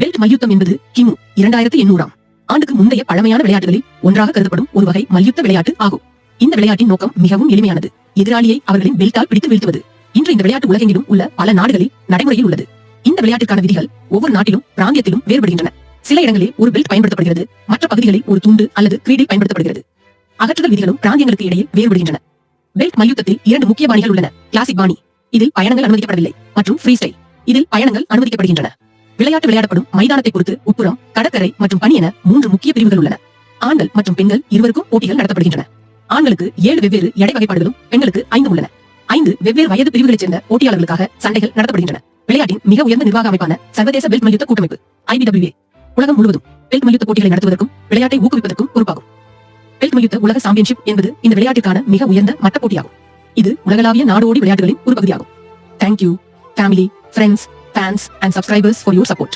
Belt மல்யுத்தம் என்பது கிமு 2800 ஆண்டுக்கு முந்தைய பழமையான விளையாட்டுகளில் ஒன்றாக கருதப்படும் ஒரு வகை மல்யுத்த விளையாட்டு ஆகும். இந்த விளையாட்டின் நோக்கம் மிகவும் எளிமையானது. எதிராளியை அவர்களின் பெல்ட்டால் பிடித்து வீழ்த்துவது. இன்று இந்த விளையாட்டு உலகெங்கிலும் உள்ள பல நாடுகளில் நடைமுறையில் உள்ளது. இந்த விளையாட்டுக்கான விதிகள் ஒவ்வொரு நாட்டிலும் பிராந்தியத்திலும் வேறுபடுகின்றன. சில இடங்களில் ஒரு பெல்ட் பயன்படுத்தப்படுகிறது, மற்ற பகுதிகளில் ஒரு துண்டு அல்லது கிரீடை பயன்படுத்தப்படுகிறது. அகற்றுதல் விதிகளும் பிராந்தியங்களுக்கு இடையில் வேறுபடுகின்றன. பெல்ட் மல்யுத்தத்தில் 2 முக்கிய பாணிகள் உள்ளன. கிளாசிக் பாணி, இதில் பயணங்கள் அனுமதிக்கப்படவில்லை, மற்றும் ஃப்ரீ ஸ்டைல், இதில் பயணங்கள் அனுமதிக்கப்படுகின்றன. விளையாட்டு விளையாடப்படும் மைதானத்தை பொறுத்து உட்புறம், கடற்கரை மற்றும் பனி என 3 முக்கிய பிரிவுகள் உள்ளன. ஆண்கள் மற்றும் பெண்கள் இருவருக்கும் போட்டிகள் நடத்தப்படுகின்றன. ஆண்களுக்கு 7 வெவ்வேறு எடை வகைப்பாடுகளும் பெண்களுக்கு 5 உள்ளன. 5 வெவ்வேறு வயது பிரிவுகளைச் சேர்ந்த போட்டியாளர்களுக்காக சண்டைகள் நடத்தப்படுகின்றன. விளையாட்டின் மிக உயர்ந்த நிர்வாக அமைப்பான சர்வதேச பெல்ட் மல்யுத்த கூட்டமைப்பு IBWA உலகம் முழுவதும் பெல்ட் மல்யுத்த போட்டிகளை நடத்துவதற்கும் விளையாட்டை ஊக்குவிப்பதற்கும் பொறுப்பாகும். பெல்ட் மல்யுத்த உலக சாம்பியன்ஷிப் என்பது இந்த விளையாட்டிற்கான மிக உயர்ந்த மட்ட போட்டியாகும். இது உலகளாவிய நாடோடி விளையாட்டுகளின் ஒரு பகுதியாகும். Thank you, family, friends, fans and subscribers for your support.